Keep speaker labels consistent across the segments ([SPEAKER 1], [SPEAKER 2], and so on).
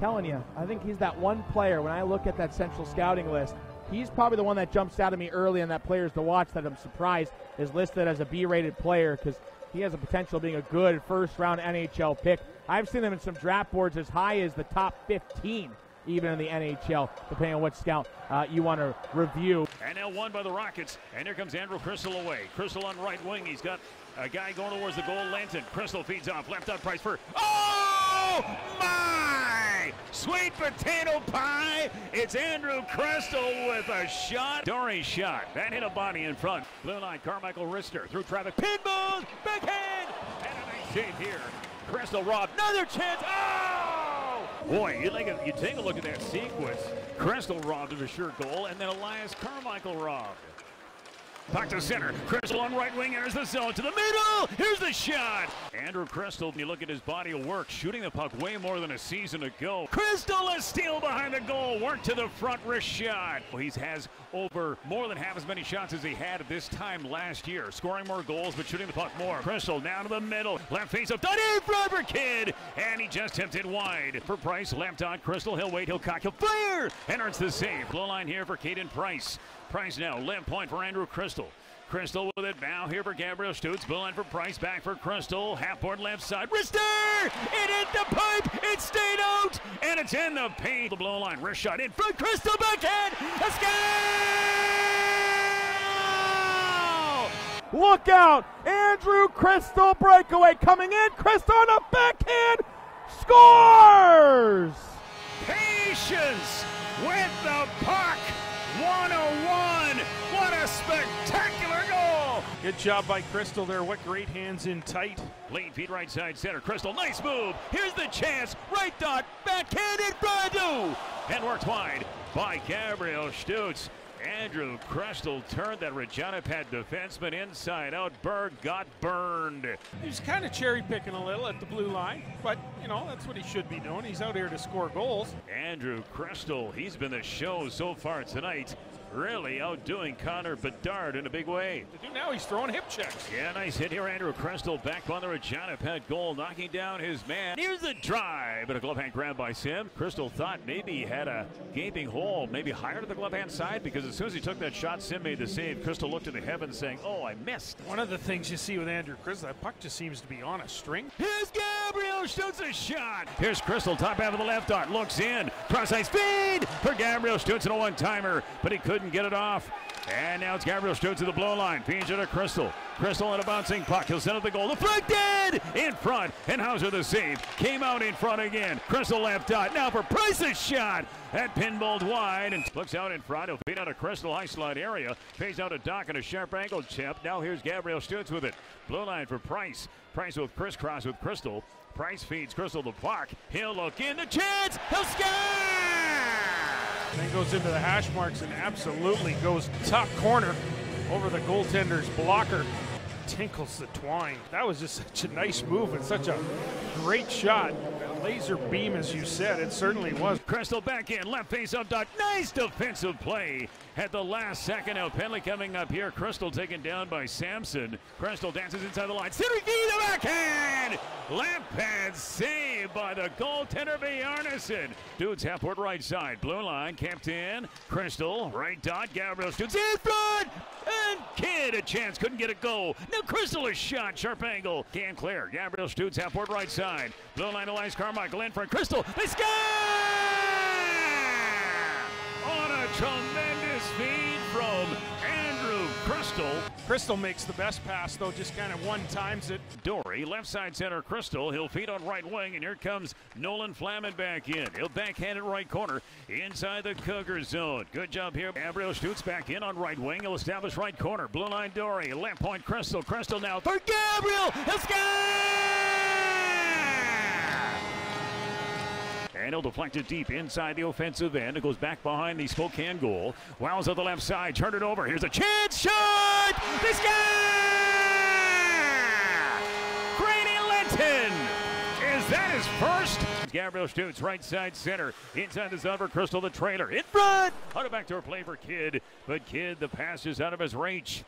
[SPEAKER 1] telling you, I think he's that one player, when I look at that central scouting list, he's probably the one that jumps out at me early in that players to watch that I'm surprised is listed as a B-rated player, because he has the potential of being a good first-round NHL pick. I've seen him in some draft boards as high as the top 15, even in the NHL, depending on what scout you want to review.
[SPEAKER 2] And now won by the Rockets, and here comes Andrew Cristall away. Cristall on right wing. He's got a guy going towards the goal, Lanton. Cristall feeds off, left out Price for, oh my! Sweet potato pie! It's Andrew Cristall with a shot. Dory's shot. That hit a body in front. Blue line, Carmichael Rister through traffic. Pinballs, backhand! And a nice save here. Cristall robbed. Another chance. Oh! Boy, you take a look at that sequence. Cristall robbed of a sure goal, and then Elias Carmichael robbed. Puck to center. Cristall on right wing, enters the zone to the middle. Here's the shot. Andrew Cristall, when you look at his body of work, shooting the puck way more than a season ago. Cristall, a steal behind the goal. Work to the front, wrist shot. He has over more than half as many shots as he had at this time last year. Scoring more goals, but shooting the puck more. Cristall down to the middle. Left face up. Done in front for Kidd. And he just tipped it wide. For Price, left on Cristall. He'll wait. He'll cock. He'll fire. And earns the save. Blue line here for Caden Price. Price now, left point for Andrew Cristall. Cristall with it, bow here for Gabriel Stutz. Blue line for Price, back for Cristall. Half board left side, Rister! It hit the pipe, it stayed out, and it's in the paint. The blue line, wrist shot in front, Cristall backhand, a goal!
[SPEAKER 1] Look out, Andrew Cristall breakaway coming in, Cristall on a backhand, scores!
[SPEAKER 2] Patience with the puck. 101. What a spectacular goal.
[SPEAKER 3] Good job by Cristall there. What great hands in tight.
[SPEAKER 2] Lane feet right side center. Cristall, nice move. Here's the chance. Right dot. Backhand in front. And worked wide by Gabriel Stutz. Andrew Cristall turned that Regina Pad defenseman inside out. Berg got burned.
[SPEAKER 3] He's kind of cherry picking a little at the blue line, but you know, that's what he should be doing. He's out here to score goals.
[SPEAKER 2] Andrew Cristall, he's been the show so far tonight. Really outdoing Connor Bedard in a big way.
[SPEAKER 3] Now he's throwing hip checks.
[SPEAKER 2] Yeah, nice hit here. Andrew Cristall back on the Regina Pad goal, knocking down his man. Here's the drive, but a glove hand grab by Sim. Cristall thought maybe he had a gaping hole, maybe higher to the glove hand side, because as soon as he took that shot, Sim made the save. Cristall looked to the heavens saying, oh, I missed.
[SPEAKER 3] One of the things you see with Andrew Cristall, that puck just seems to be on a string.
[SPEAKER 2] Here's Gabriel Stutz, a shot. Here's Cristall, top half of the left dot, looks in. Cross-ice feed for Gabriel Stutz, and a one-timer, but he couldn't get it off. And now it's Gabriel Stutz to the blue line. Feeds it to Cristall. Cristall in a bouncing puck. He'll send it the goal. Deflected in front. And Hauser the save. Came out in front again. Cristall left dot. Now for Price's shot. That pinballed wide and looks out in front. He'll feed out a Cristall high slide area. Pays out a Dock and a sharp angle chip. Now here's Gabriel Stutz with it. Blue line for Price. Price with crisscross with Cristall. Price feeds Cristall the puck. He'll look in the chance. He'll score!
[SPEAKER 3] Then goes into the hash marks and absolutely goes top corner over the goaltender's blocker. Tinkles the twine. That was just such a nice move and such a great shot. A laser beam, as you said, it certainly was.
[SPEAKER 2] Cristall back in, left face up dot. Nice defensive play at the last second. Now penalty coming up here. Cristall taken down by Samson. Cristall dances inside the line. Center key, the backhand. Left pad saved by the goaltender Bjarnason. Dude's half court right side. Blue line camped in. Cristall right dot. Gabriel Stutz in front. And Kidd a chance. Couldn't get a goal. Now Cristall a shot. Sharp angle. Can't clear. Gabriel Stutz half court right side. Blue line Elias Carmichael in front. Cristall. They score! On a tremendous feed from Andrew Cristall.
[SPEAKER 3] Cristall makes the best pass, though, just kind of one-times it.
[SPEAKER 2] Dory, left side center, Cristall. He'll feed on right wing, and here comes Nolan Flamin back in. He'll backhand it right corner inside the Cougar zone. Good job here. Gabriel Stutz back in on right wing. He'll establish right corner. Blue line Dory, left point Cristall. Cristall now for Gabriel. He'll score! And he'll deflect it deep inside the offensive end. It goes back behind the Spokane goal. Wows on the left side. Turn it over. Here's a chance. Shot! They score! Grady Linton! Is that his first? Gabriel Stutz, right side center. Inside the zone for Cristall, the trailer. In front! On a backdoor play for Kidd. But Kidd, the pass is out of his reach.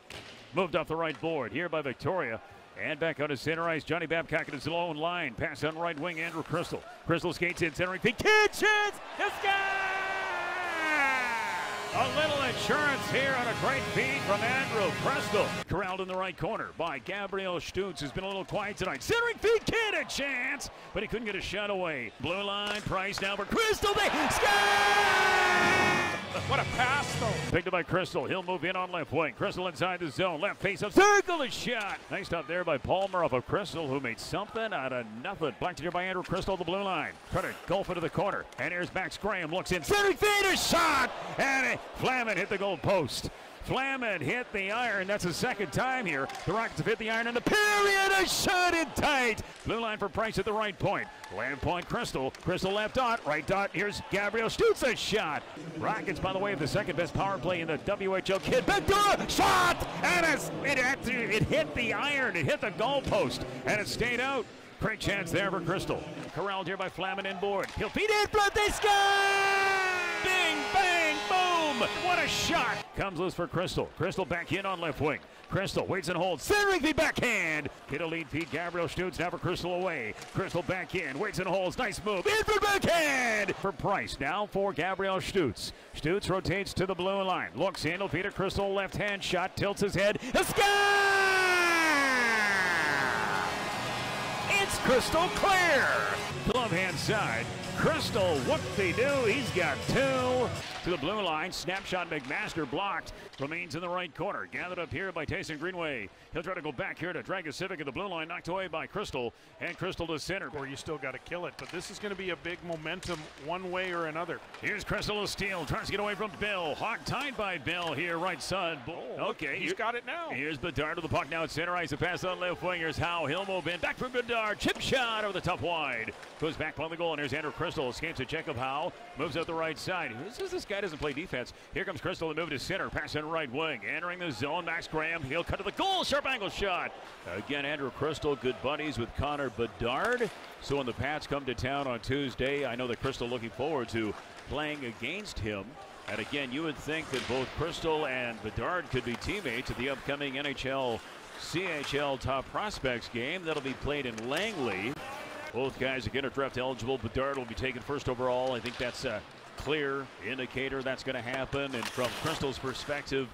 [SPEAKER 2] Moved off the right board here by Victoria. And back on to center ice, Johnny Babcock at his own line. Pass on right wing, Andrew Cristall. Cristall skates in, centering feet. Kid shoots! The sky! A little insurance here on a great feed from Andrew Cristall. Corralled in the right corner by Gabriel Stutz, who's been a little quiet tonight. Centering feet, Kid a chance, but he couldn't get a shot away. Blue line, Price now for Cristall. They sky!
[SPEAKER 3] What a pass, though.
[SPEAKER 2] Picked up by Cristall. He'll move in on left wing. Cristall inside the zone. Left face up. Circle a shot. Nice stop there by Palmer off of Cristall, who made something out of nothing. Blacked here by Andrew Cristall, the blue line. Trying to golf into the corner. And here's Max Graham. Looks in. Centering feet, a shot. And Flamin hit the goal post. Flamin hit the iron. That's the second time here. The Rockets have hit the iron in the period. A shot in tight. Blue line for Price at the right point. Land point, Cristall. Cristall left dot. Right dot. Here's Gabriel Stutz. A shot. Rockets, by the way, have the second best power play in the WHL. Kid backdoor shot. And it hit the iron. It hit the goal post. And it stayed out. Great chance there for Cristall. Corralled here by Flamin inboard. He'll feed in front. They sky! Bing, bang, boom! What a shot! Comes loose for Cristall. Cristall back in on left wing. Cristall waits and holds. Centering the backhand. Hit a lead feed. Gabriel Stutz now for Cristall away. Cristall back in. Waits and holds. Nice move. In for backhand! For Price. Now for Gabriel Stutz. Stutz rotates to the blue line. Looks in. He'll feed a Cristall left hand shot. Tilts his head. A sky! It's crystal clear. Glove hand side. Cristall, whoop-de-doo, he's got two. To the blue line, snapshot McMaster blocked. Remains in the right corner. Gathered up here by Tyson Greenway. He'll try to go back here to drag a Civic at the blue line. Knocked away by Cristall. And Cristall to center.
[SPEAKER 3] Or you still got to kill it. But this is going to be a big momentum one way or another.
[SPEAKER 2] Here's Cristall to steal. Tries to get away from Bill. Hawk tied by Bill here, right side. Okay.
[SPEAKER 3] He's got it now.
[SPEAKER 2] Here's Bedard to the puck now at center ice. A pass on left wing. Here's Howe. He'll move in. Back for Bedard. Chip shot over the top wide. Goes back on the goal. And here's Andrew Cristall. Escapes a check of Howe. Moves out the right side. Who says this guy doesn't play defense? Here comes Cristall to move to center. Pass in right wing. Entering the zone. Max Graham. He'll cut to the goal. Sharp angle shot. Again, Andrew Cristall, good buddies with Connor Bedard. So when the Pats come to town on Tuesday, I know that Cristall looking forward to playing against him. And again, you would think that both Cristall and Bedard could be teammates at the upcoming NHL CHL Top Prospects game. That'll be played in Langley. Both guys again are draft eligible. Bedard will be taken first overall. I think that's a clear indicator that's going to happen. And from Cristall's perspective,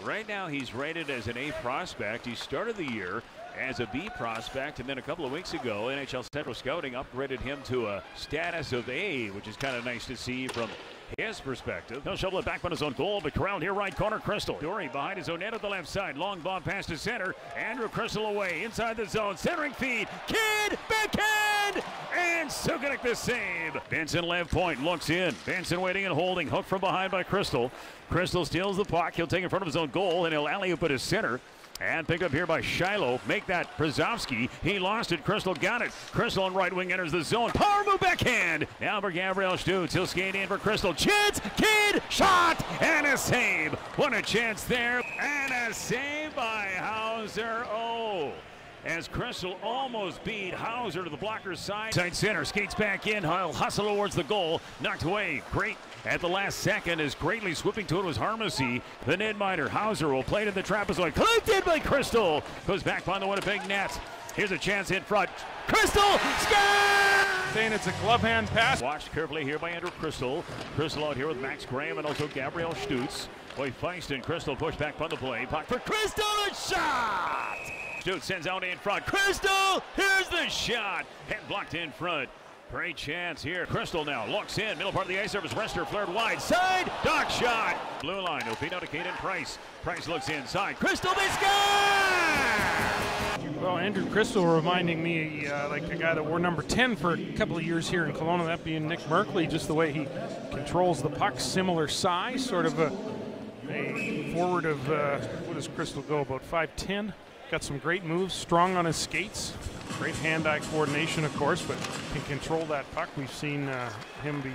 [SPEAKER 2] right now he's rated as an A prospect. He started the year as a B prospect, and then a couple of weeks ago, NHL Central Scouting upgraded him to a status of A, which is kind of nice to see from his perspective. He'll shovel it back on his own goal, but corralled here right corner. Cristall. Dory behind his own net at the left side. Long bomb pass to center. Andrew Cristall away inside the zone. Centering feed. Kid backhand. And Suganik the save. Benson left point. Looks in. Benson waiting and holding. Hook from behind by Cristall. Cristall steals the puck. He'll take in front of his own goal, and he'll alley-oop at his center. And picked up here by Shiloh. Make that Brzezowski. He lost it. Cristall got it. Cristall on right wing enters the zone. Power move backhand. Now for Gabriel Stutz. He'll skate in for Cristall. Chance. Kid. Shot. And a save. What a chance there. And a save by Hauser. Oh. As Cristall almost beat Hauser to the blocker's side. Side center. Skates back in. He'll hustle towards the goal. Knocked away. Great. At the last second, as greatly swooping to it was Harmacy. The net miner, Hauser, will play to the trapezoid. Collected by Cristall. Goes back behind the Winnipeg net. Here's a chance in front. Cristall, score!
[SPEAKER 3] Saying it's a glove hand pass.
[SPEAKER 2] Watched carefully here by Andrew Cristall. Cristall out here with Max Graham and also Gabriel Stutz. Boy, Feiston, Cristall push back on the play. Puck for Cristall, a shot! Stutz sends out in front. Cristall, here's the shot. Head blocked in front. Great chance here. Cristall now looks in. Middle part of the ice surface. Rester flared wide. Side. Dock shot. Blue line. He'll feed out to Caden Price. Price looks inside. Cristall, they score!
[SPEAKER 3] Well, Andrew Cristall reminding me like a guy that wore number 10 for a couple of years here in Kelowna, that being Nick Merkley, just the way he controls the puck. Similar size, sort of a forward of, what does Cristall go, about 5'10"? Got some great moves, strong on his skates. Great hand-eye coordination, of course, but can control that puck. We've seen him be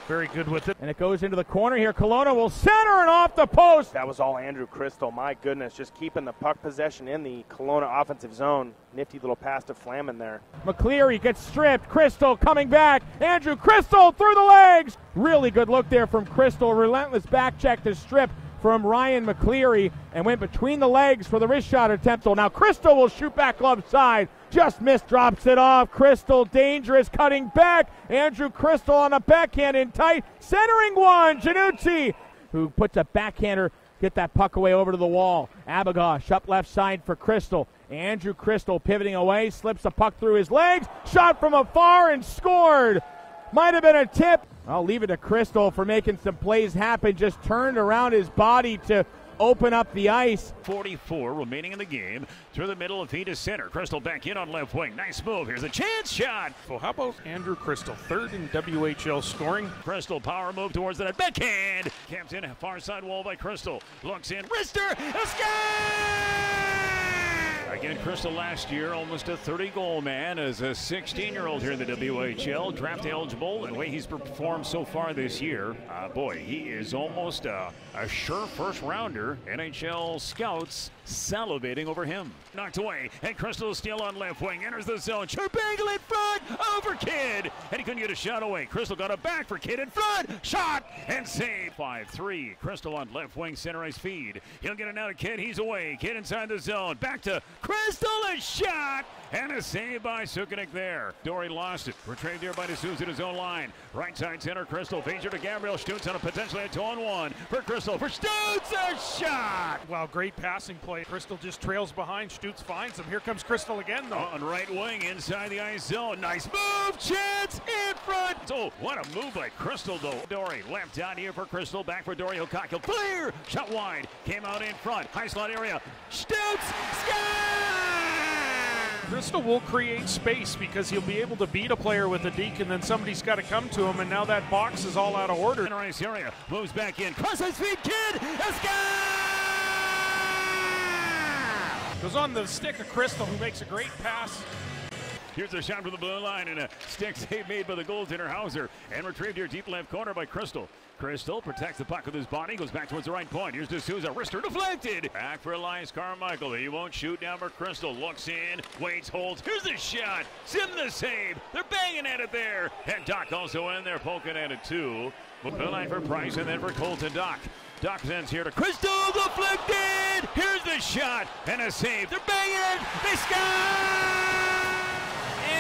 [SPEAKER 3] very good with it.
[SPEAKER 1] And it goes into the corner here. Kelowna will center and off the post.
[SPEAKER 4] That was all Andrew Cristall. My goodness, just keeping the puck possession in the Kelowna offensive zone. Nifty little pass to Flamin there.
[SPEAKER 1] McCleary gets stripped. Cristall coming back. Andrew Cristall through the legs. Really good look there from Cristall. Relentless back check to strip from Ryan McCleary and went between the legs for the wrist shot attempt. So now Cristall will shoot back glove side. Just missed, drops it off. Cristall dangerous, cutting back. Andrew Cristall on a backhand in tight. Centering one, Januzzi, who puts a backhander, get that puck away over to the wall. Abagosh up left side for Cristall. Andrew Cristall pivoting away, slips the puck through his legs. Shot from afar and scored. Might have been a tip. I'll leave it to Cristall for making some plays happen. Just turned around his body to open up the ice.
[SPEAKER 2] 44 remaining in the game. Through the middle of feet to center. Cristall back in on left wing. Nice move. Here's a chance shot.
[SPEAKER 3] Well, how about Andrew Cristall, third in WHL scoring?
[SPEAKER 2] Cristall power move towards the net. Backhand. Camped in, far side wall by Cristall. Looks in. Wrister. A score! Again, Cristall last year, almost a 30-goal man as a 16-year-old here in the WHL. Draft eligible, and the way he's performed so far this year, boy, he is almost a sure first-rounder. NHL scouts salivating over him. Knocked away, and Cristall still on left wing. Enters the zone. Sharp angle in front. Over Kidd. And he couldn't get a shot away. Cristall got it back for Kidd in front. Shot and save. 5-3. Cristall on left wing, center ice feed. He'll get it now to Kidd. He's away. Kidd inside the zone. Back to Cristall. A shot. And a save by Sukanik there. Dory lost it. Retrieved here by D'Souza at his own line. Right side center. Cristall. Phaser to Gabriel Stutz on a potentially a 2-on-1. For Cristall. For Stutz. A shot.
[SPEAKER 3] Wow, great passing play. Cristall just trails behind. Stutz finds him. Here comes Cristall again, though.
[SPEAKER 2] On right wing, inside the ice zone. Nice move. Chance in front. Oh, what a move by Cristall, though. Dory left out here for Cristall. Back for Dory. He'll clear. Shot wide. Came out in front. High slot area. Stutz. Score!
[SPEAKER 3] Cristall will create space because he'll be able to beat a player with a deke, and then somebody's got to come to him, and now that box is all out of order.
[SPEAKER 2] Center ice area. Moves back in. Cross his feet. Kidd. A score!
[SPEAKER 3] Goes on the stick of Cristall, who makes a great pass.
[SPEAKER 2] Here's a shot from the blue line, and a stick save made by the goaltender Hauser, and retrieved here deep left corner by Cristall. Cristall protects the puck with his body, goes back towards the right point. Here's D'Souza, wrister deflected. Back for Elias Carmichael. He won't shoot down for Cristall. Looks in, waits, holds. Here's the shot. Sim the save. They're banging at it there. And Doc also in there, poking at it too. Blue line for Price, and then for Colton Doc. Doc sends here to Cristall, deflected. Here's the shot, and a save. They're banging it. They score!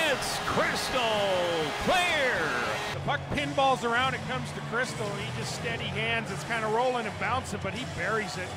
[SPEAKER 2] It's Cristall. Clear.
[SPEAKER 3] The puck pinballs around, it comes to Cristall, and he just steady hands. It's kind of rolling and bouncing, but he buries it.